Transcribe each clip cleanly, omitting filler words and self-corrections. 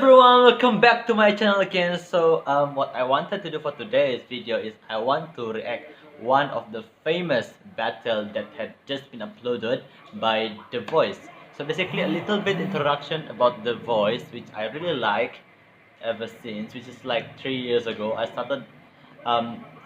everyone, welcome back to my channel again. So what I wanted to do for today's video is I want to react one of the famous battle that had just been uploaded by The Voice. So basically a little bit introduction about The Voice, which I really like ever since, which is like 3 years ago. I started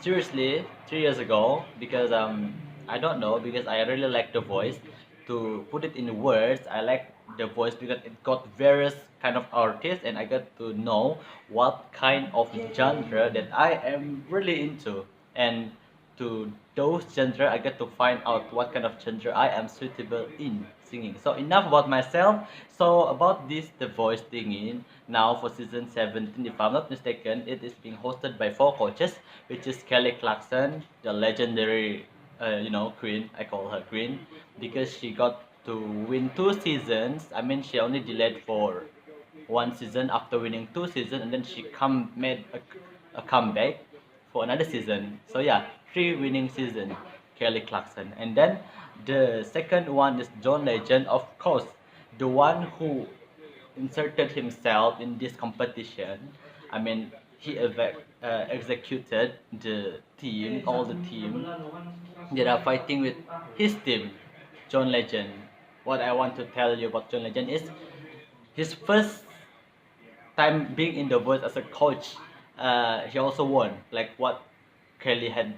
seriously 3 years ago because I don't know, because I really like The Voice. To put it in words, I like The Voice because it got various kind of artists and I got to know what kind of genre that I am really into, and to those genre I get to find out what kind of genre I am suitable in singing. So enough about myself. So about this The Voice thingy, now for season 17, if I'm not mistaken, it is being hosted by 4 coaches, which is Kelly Clarkson, the legendary queen. I call her queen because she got to win 2 seasons. I mean, she only delayed for 1 season after winning 2 seasons, and then she made a comeback for another season. So yeah, 3 winning season, Kelly Clarkson. And then the second one is John Legend, of course, the one who inserted himself in this competition. I mean, he executed the team, all the team that are fighting with his team, John Legend. What I want to tell you about John Legend is his first time being in the Voice as a coach. He also won, like what Kelly had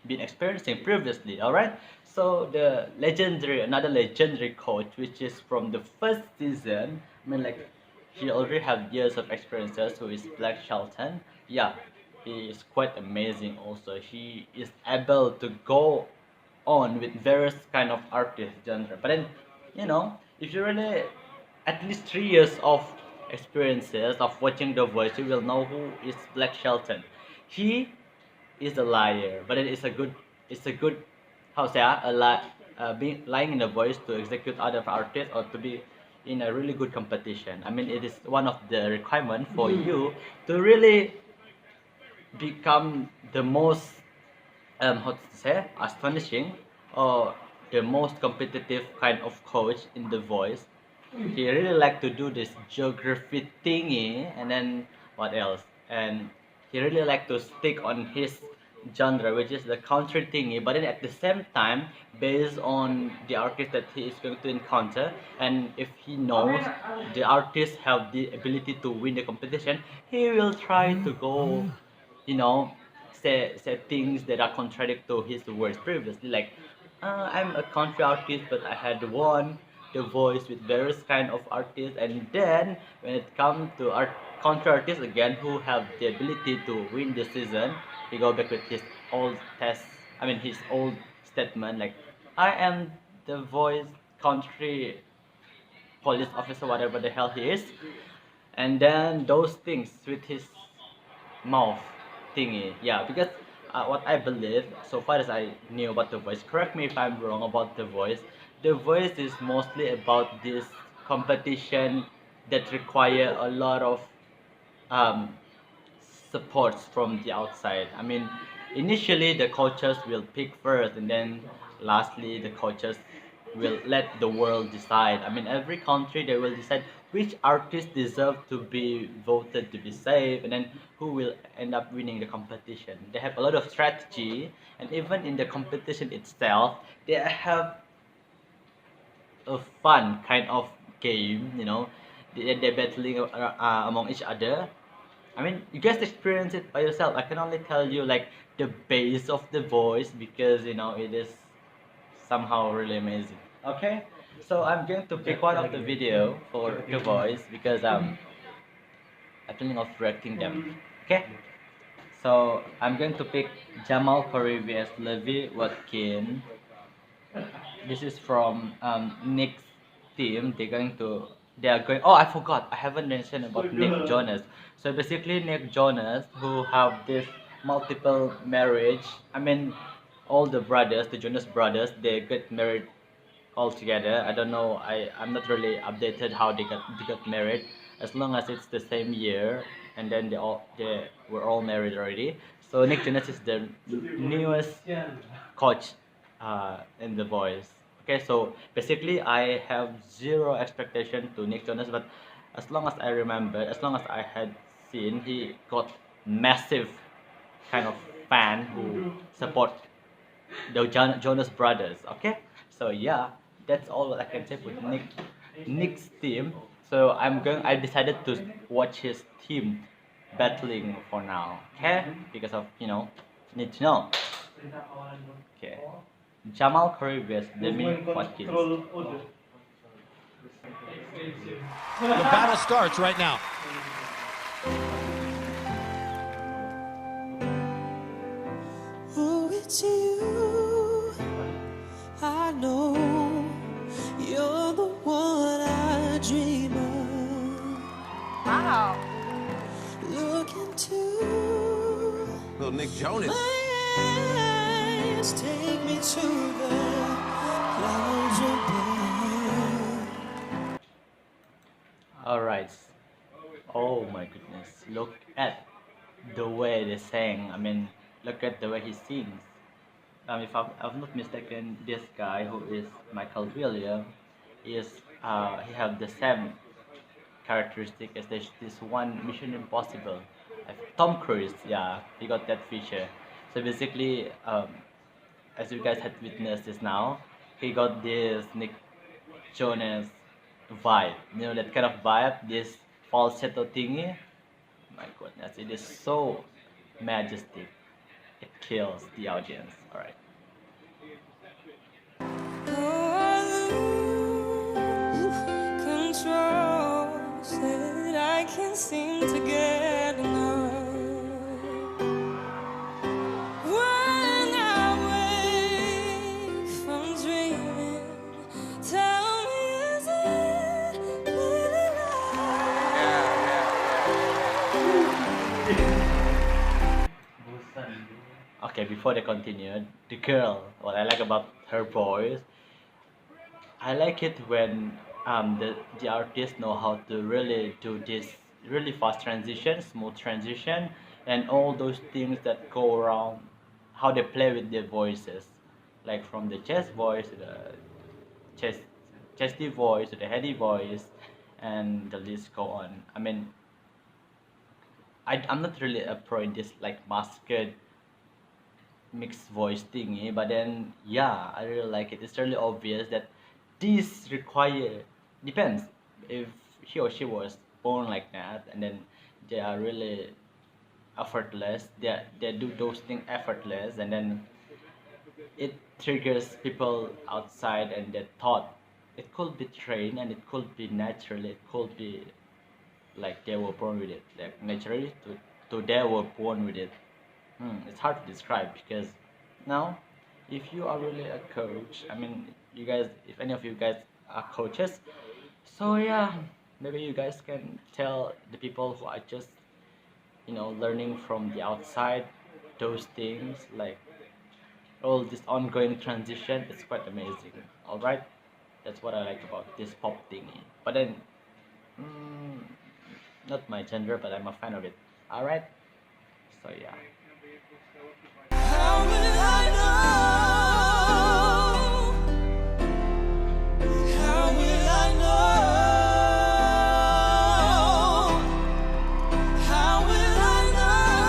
been experiencing previously. All right. So another legendary coach, which is from the first season. I mean, like he already have years of experiences. Who is Black Shelton? Yeah, he is quite amazing. Also, he is able to go on with various kind of artist genre. But then, if you really at least 3 years of experiences of watching The Voice, you will know who is Black Shelton. He is a liar, but it's a good, how say I, being lying in The Voice to execute other artists or to be in a really good competition. I mean, it is one of the requirement for you to really become the most how to say, astonishing or the most competitive kind of coach in The Voice. He really like to do this geography thingy, and then what else? And he really like to stick on his genre, which is the country thingy, but then at the same time, based on the artist that he is going to encounter, and if he knows the artist have the ability to win the competition, he will try to go, you know, say things that are contradict to his words previously, like I'm a country artist, but I had won The Voice with various kind of artists, and then when it comes to country artists again who have the ability to win the season, he go back with his old test. I mean his old statement, like I am the Voice country police officer, whatever the hell he is, and then those things with his mouth thingy. Yeah, because what I believe, so far as I knew about The Voice, correct me if I'm wrong about The Voice. The Voice is mostly about this competition that require a lot of um, supports from the outside. I mean, initially the coaches will pick first, and then lastly the coaches will let the world decide. I mean, every country they will decide which artists deserve to be voted to be safe, and then who will end up winning the competition. They have a lot of strategy, and even in the competition itself, they have a fun kind of game. They're battling among each other. I mean, you guys experience it by yourself. I can only tell you like the base of The Voice because it is somehow really amazing. Okay, so I'm going to pick one of the video for The Voice because I'm thinking of reacting them. Okay, so I'm going to pick Jamal Corey vs Levi Watkin. This is from Nick's team. They are going. Oh, I forgot. I haven't mentioned about Nick Jonas. So basically, Nick Jonas, who have this multiple marriage. I mean, all the brothers, the Jonas brothers, they get married all together. I don't know. I'm not really updated how they got married. As long as it's the same year, and then they were all married already. So Nick Jonas is the newest coach in The Voice. Okay, so basically I have zero expectation to Nick Jonas, but as long as I remember, as long as I had seen, he got massive kind of fan who support the Jonas Brothers. Okay, so yeah, that's all I can say with Nick's team. So I decided to watch his team battling for now. Okay, because of need to know. Okay, Jamal Curry vs Demi Watkins. The battle starts right now. Oh, it's you. I know you're the one I dream of. Wow. Look into Little Nick Jonas. my eyes, take me to the clouds above. All right. Oh my goodness! Look at the way they sang. I mean, look at the way he sings. If I'm not mistaken, this guy who is Michael Williams is he have the same characteristic as this one Mission Impossible. Tom Cruise, yeah, he got that feature. So basically, as you guys had witnessed this now, he got this Nick Jonas vibe. You know that kind of vibe, this falsetto thingy. My goodness, it is so majestic. It kills the audience. All right. Control said I can't seem to get enough. When I wake from dreaming, tell me, is it really Okay, before they continue, the girl, what I like about her voice, I like it when the artists know how to really do this really fast transition, smooth transition, and all those things that go around how they play with their voices, like from the chest voice to the chest chesty voice to the heady voice, and the list go on. I mean, I'm not really a pro in this like masked mixed voice thingy, but then yeah, I really like it. It's really obvious that this require depends if he or she was born like that, and then they are really effortless. They do those things effortless, and then it triggers people outside, and they thought it could be trained and it could be natural. It could be like they were born with it, like naturally to they were born with it. It's hard to describe because now, if you are really a coach, I mean, you guys, if any of you guys are coaches, so yeah, maybe you guys can tell the people who are just, learning from the outside, those things, like all this ongoing transition, it's quite amazing. All right, that's what I like about this pop thingy. But then, mm, not my gender, but I'm a fan of it. All right, so yeah. How will I know? How will I know? How will I know?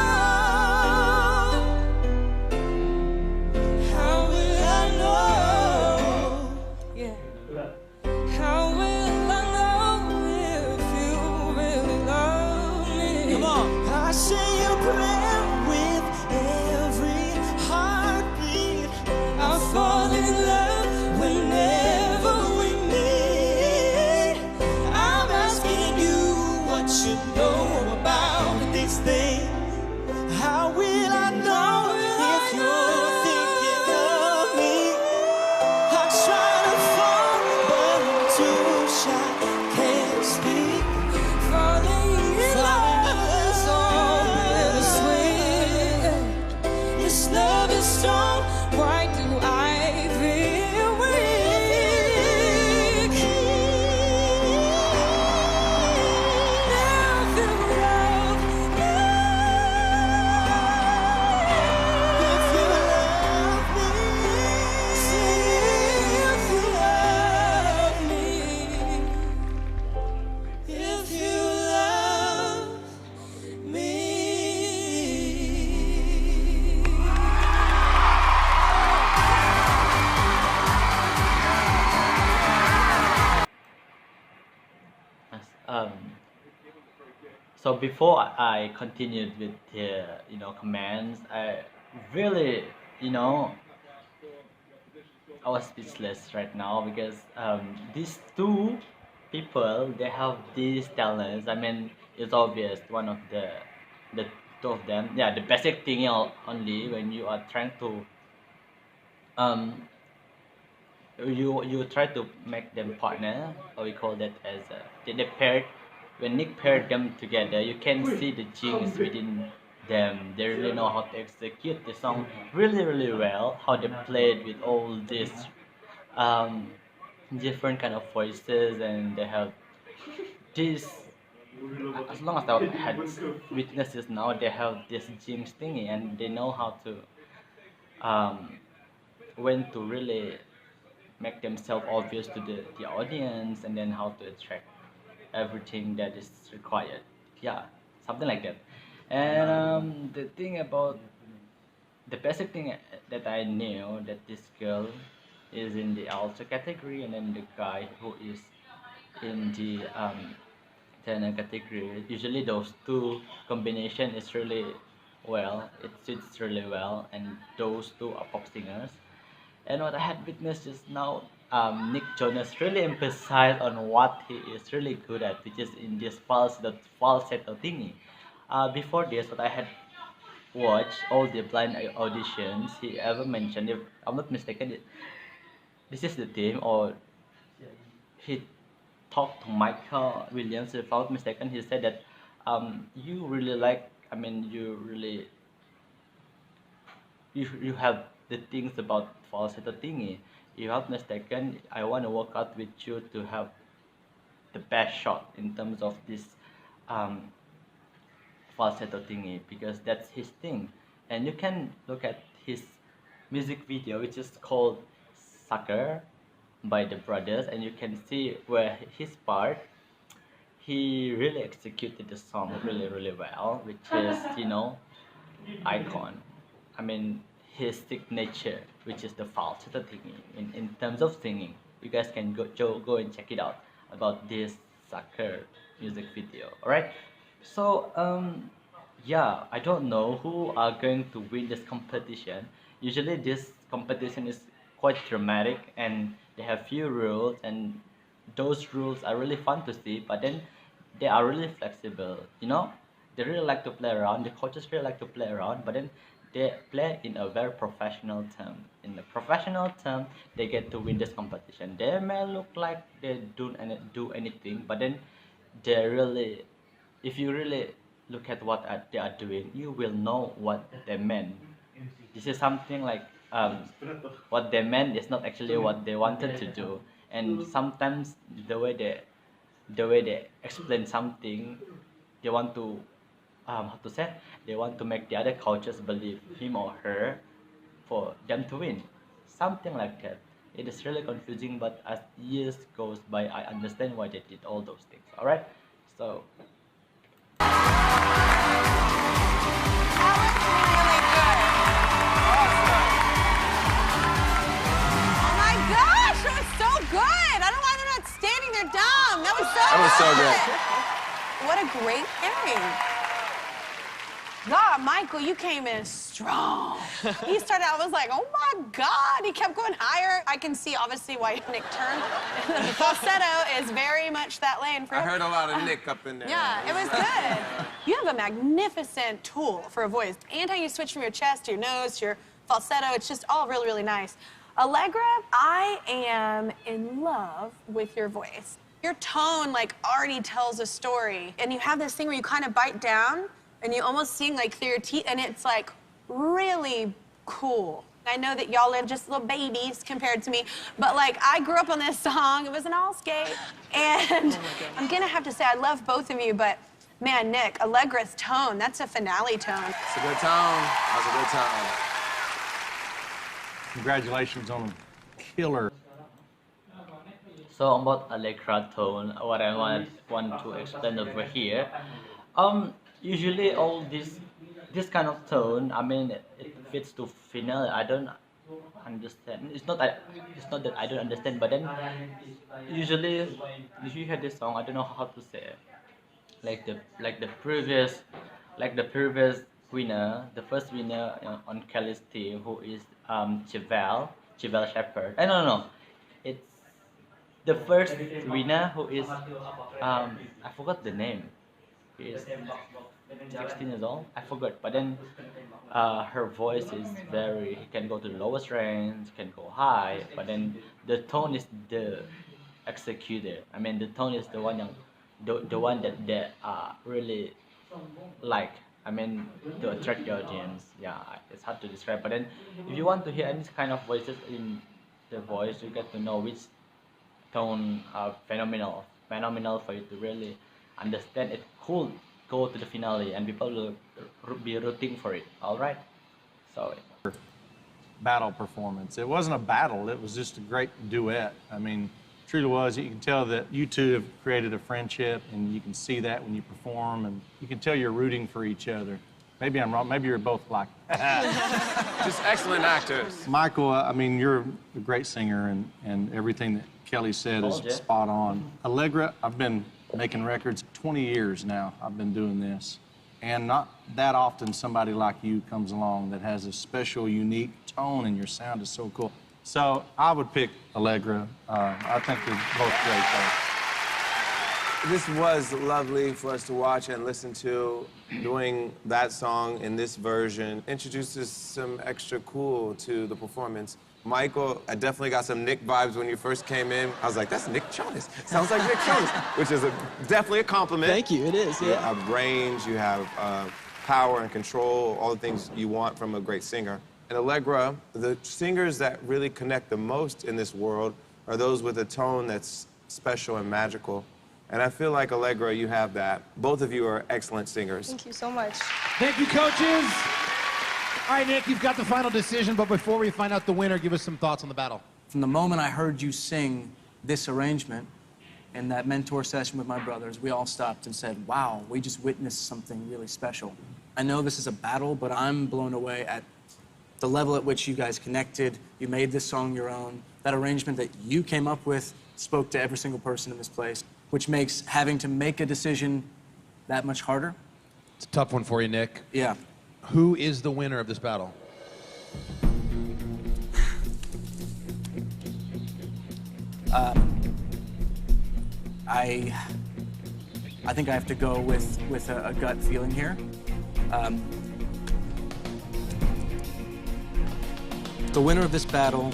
How will I know? Yeah. How will I know if you really love me? Come on. I say a prayer with So before I continued with the commands, I really you know I was speechless right now because these two people, they have these talents. I mean, it's obvious one of the two of them. Yeah, the basic thing only when you are trying to um you try to make them partner, or we call that as they paired. When Nick paired them together, you can see the genes within them. They really know how to execute the song really well. How they played with all these um, different kind of voices, and they have this. As long as I had witnesses now, they have this genes thingy, and they know how to um, when to really make themselves obvious to the audience, and then how to attract everything that is required. Yeah, something like that. And the thing about the basic thing that I knew, that this girl is in the alto category, and then the guy who is in the tenor category. Usually those two combination is really well. It suits really well, and those two are pop singers. And what I had witnessed just now, Nick Jonas really emphasized on what he is really good at, which is in this falsetto thingy. Before this, what I had watched all the blind auditions he ever mentioned, if I'm not mistaken, this is the theme, or he talked to Michael Williams, if I'm not mistaken. He said that you really like, I mean, you have the things about falsetto thingy. If I'm not mistaken, I want to work out with you to have the best shot in terms of this um, falsetto thingy, because that's his thing. And you can look at his music video, which is called Sucker by the brothers, and you can see where his part, he really executed the song really well, which is icon. I mean, his signature, which is the falsetto thingy. In terms of singing, you guys can go and check it out about this Sucker music video. All right. So yeah, I don't know who are going to win this competition. Usually, this competition is quite dramatic, and they have few rules, and those rules are really fun to see. But then they are really flexible. They really like to play around. The coaches really like to play around, but then they play in a very professional term. In the professional term, they get to win this competition. They may look like they don't do anything, but then they really, if you really look at what they are doing, you will know what they meant. This is something like what they meant is not actually what they wanted to do, and sometimes the way they explain something, they want to how to say, they want to make the other coaches believe him or her for them to win, something like that. It is really confusing, but as years goes by, I understand why they did all those things. All right, so Oh my gosh, that was so good. I don't know why they're not standing there dumb. That was so That was so good. What a great pairing. God, Michael, you came in strong. He started out, I was like, oh my God. He kept going higher. I can see, obviously, why Nick turned. The falsetto is very much that lane for I him. heard a lot of Nick up in there. Yeah, it was good. You have a magnificent tool for a voice. And how you switch from your chest to your nose to your falsetto. It's just all really nice. Allegra, I am in love with your voice. Your tone, already tells a story. And you have this thing where you kind of bite down and you almost sing, through your teeth, and it's, really cool. I know that y'all are just little babies compared to me, but, I grew up on this song. It was an all-skate. And I'm gonna have to say, I love both of you, but, man, Nick, Allegra's tone, that's a finale tone. It's a good tone. That was a good tone. Congratulations on killer. so about Allegra tone, what I want to explain over here, usually all this kind of tone, I mean, it fits to finale. I don't understand. It's not that I don't understand, but then usually if you hear this song, I don't know how to say it. like the previous winner, the first winner on Kelly's team, who is Chevelle Shepherd. I don't know. It's the first winner who is I forgot the name. He is 16 years old. I forgot, but then her voice is very. It can go to the lowest range, can go high, but then the tone is the executed. I mean, the tone is the one the one that they really like. I mean, to attract the audience. Yeah, it's hard to describe. But then, if you want to hear any kind of voices in the voice, you get to know which tone are phenomenal for you to really understand. It could go to the finale, and people will be rooting for it. All right. So battle performance. It wasn't a battle, it was just a great duet. I mean, truly was. You can tell that you two have created a friendship, and you can see that when you perform, and you can tell you're rooting for each other. Maybe I'm wrong, maybe you're both like Just excellent actors. Michael, I mean, you're a great singer, and everything that Kelly said is Told ya. spot on. Allegra, I've been making records 20 years now. I've been doing this. And not that often somebody like you comes along that has a special, unique tone, and your sound is so cool. So I would pick Allegra. I think they're both great, though. This was lovely for us to watch and listen to. Doing that song in this version introduces some extra cool to the performance. Michael, I definitely got some Nick vibes when you first came in. I was like, that's Nick Jonas. Sounds like Nick Jonas, which is definitely a compliment. Thank you, it is, You yeah. have range, you have power and control, all the things you want from a great singer. And Allegra, the singers that really connect the most in this world are those with a tone that's special and magical. And I feel like, Allegra, you have that. Both of you are excellent singers. Thank you so much. Thank you, coaches. All right, Nick, you've got the final decision, but before we find out the winner, give us some thoughts on the battle. From the moment I heard you sing this arrangement in that mentor session with my brothers, we all stopped and said, wow, we just witnessed something really special. I know this is a battle, but I'm blown away at the level at which you guys connected. You made this song your own. That arrangement that you came up with spoke to every single person in this place, which makes having to make a decision that much harder. It's a tough one for you, Nick. Yeah. Who is the winner of this battle? I think I have to go with a gut feeling here. The winner of this battle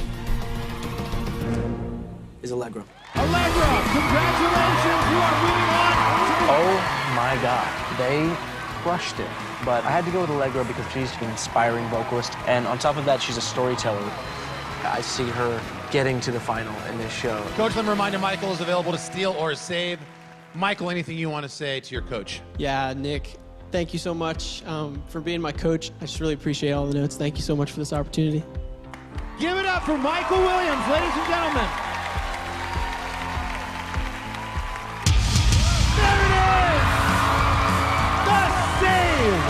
is Allegra. Allegra, congratulations, you are moving on. Oh my God, they crushed it. But I had to go with Allegra because she's an inspiring vocalist, and on top of that, she's a storyteller. I see her getting to the final in this show. Coach, let me remind you, Michael is available to steal or save. Michael, anything you want to say to your coach? Yeah, Nick, thank you so much for being my coach. I just really appreciate all the notes. Thank you so much for this opportunity. Give it up for Michael Williams, ladies and gentlemen. There it is! The save!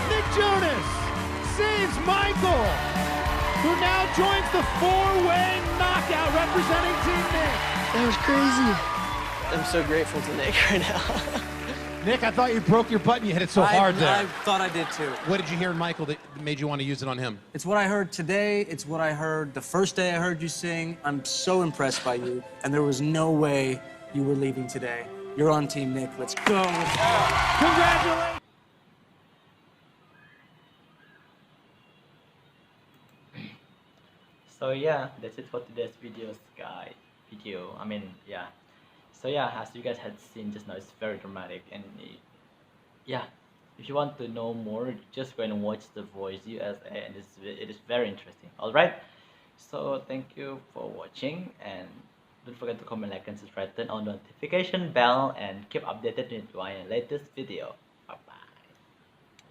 Nick Jonas saves Michael, who now joins the four-way knockout representing Team Nick. That was crazy. I'm so grateful to Nick right now. Nick, I thought you broke your butt and you hit it so hard there. I thought I did too. What did you hear in Michael that made you want to use it on him? It's what I heard today. It's what I heard the first day I heard you sing. I'm so impressed by you, and there was no way you were leaving today. You're on Team Nick. Let's go. Congratulations! So yeah, that's it for today's video. I mean, yeah. So yeah, as you guys had seen just now, it's very dramatic, and yeah, if you want to know more, just go and watch The Voice USA, and it is very interesting. All right. So thank you for watching, and don't forget to comment, like, and subscribe, turn on the notification bell, and keep updated with my latest video.